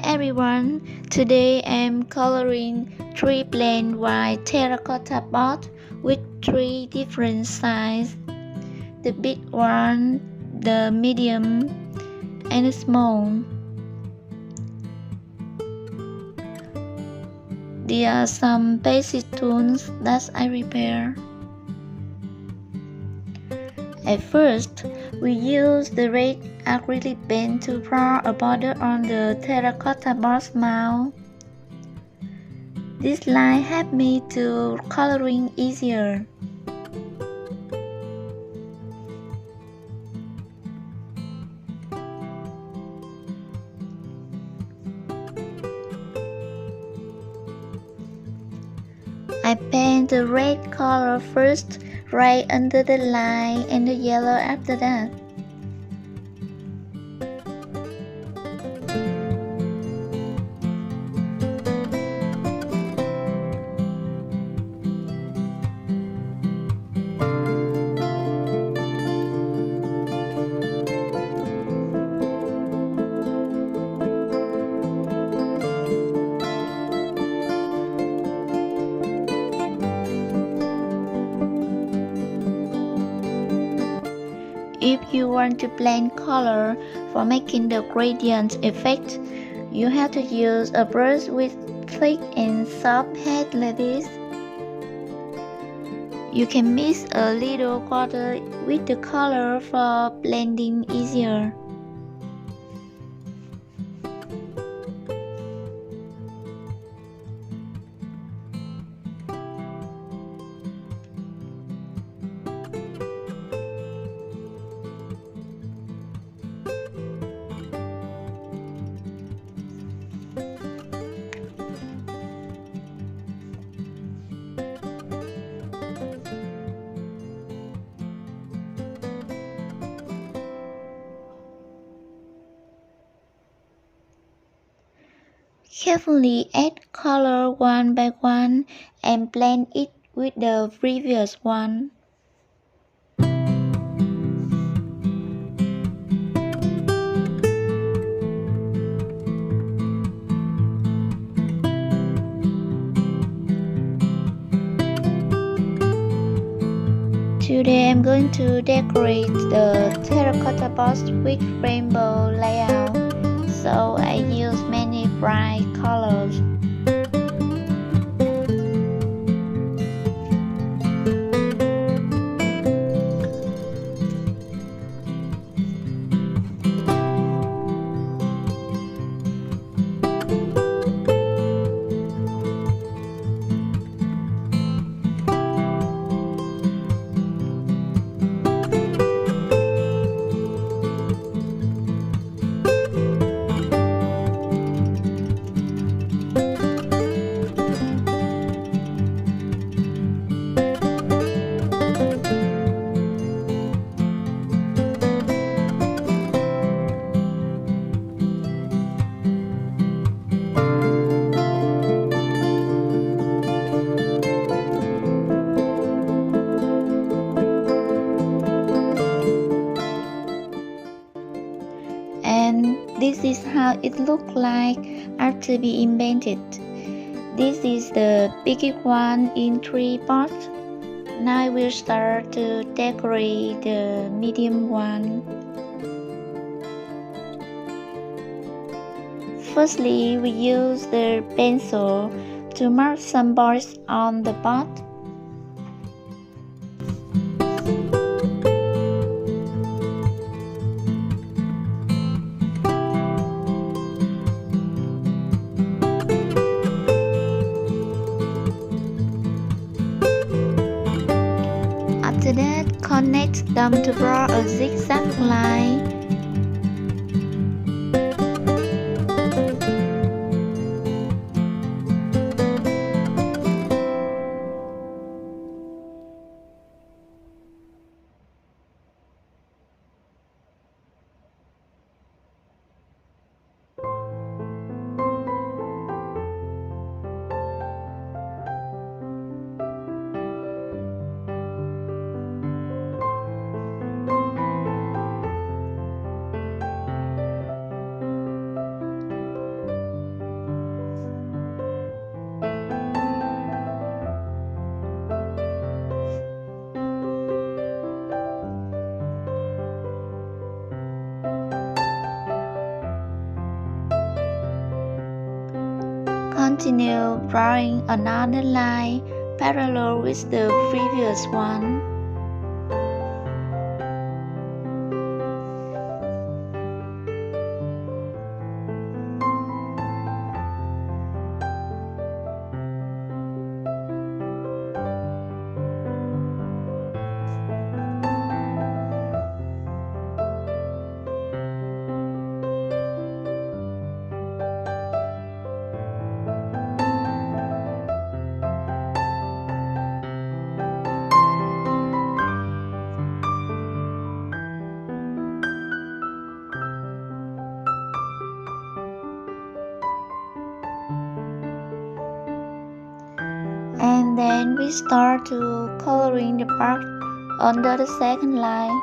everyone, today I'm coloring 3 plain white terracotta pots with 3 different sizes, the big one, the medium, and the small. There are some basic tools that I prepare. At first, we use the red acrylic paint to draw a border on the terracotta pot mouth. This line helped me to coloring easier. I paint the red color first, right under the line, and the yellow after that. If you want to blend color for making the gradient effect, you have to use a brush with thick and soft head like this. You can mix a little water with the color for blending easier. Carefully add color one by one and blend it with the previous one. Today I'm going to decorate the terracotta pots with rainbow layout, so I use many bright colors. And this is how it looked like after being painted. This is the biggest one in 3 pots. Now I will start to decorate the medium one. Firstly, we use the pencil to mark some bars on the pot. After that, connect them to draw a zigzag line. continue drawing another line parallel with the previous one. And then we start to coloring the part under the second line.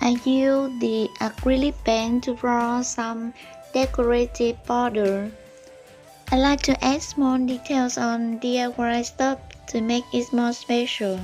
I use the acrylic paint to draw some decorative border. I like to add small details on DIY stuff to make it more special.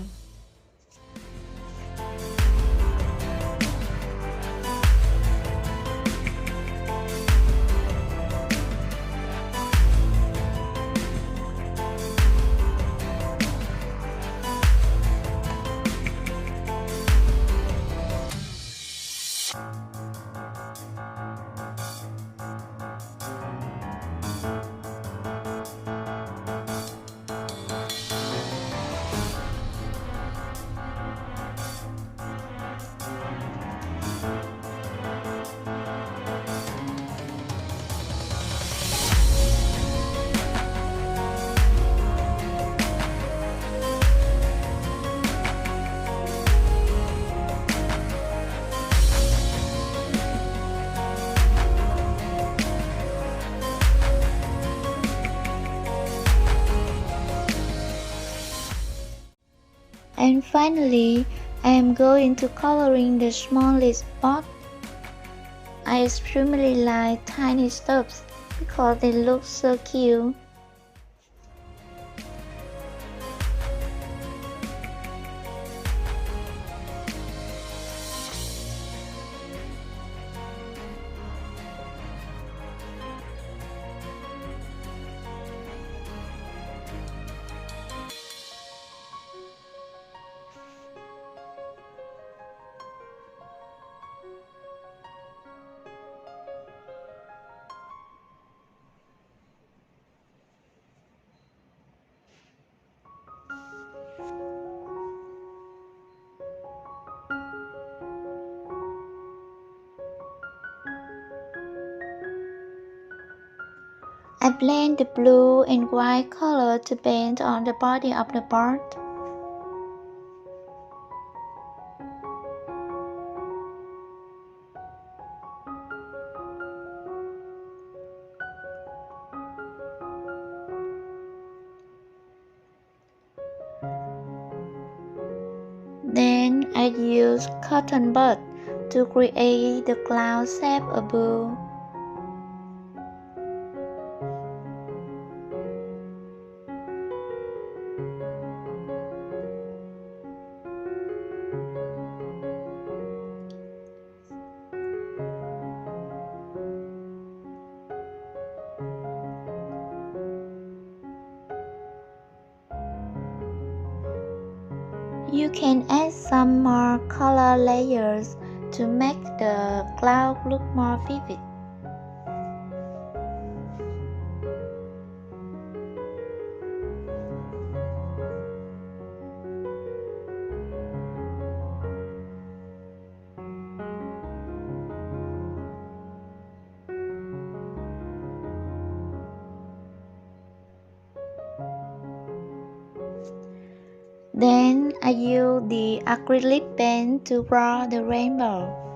And finally, I am going to coloring the smallest pot. I extremely like tiny stuffs because they look so cute. I blend the blue and white color to paint on the body of the pot. Then I use cotton bud to create the cloud shape above. You can add some more color layers to make the cloud look more vivid. Then I use the acrylic paint to draw the rainbow.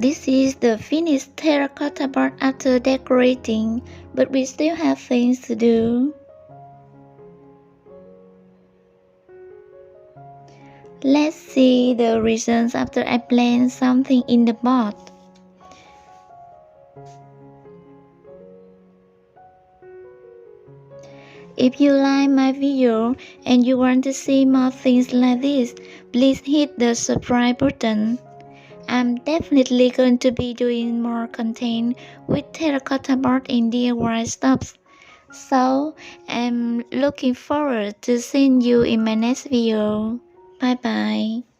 This is the finished terracotta pot after decorating, but we still have things to do. Let's see the results after I plant something in the pot. If you like my video and you want to see more things like this, please hit the subscribe button. I'm definitely going to be doing more content with terracotta pot and DIY stuff. So, I'm looking forward to seeing you in my next video. Bye bye.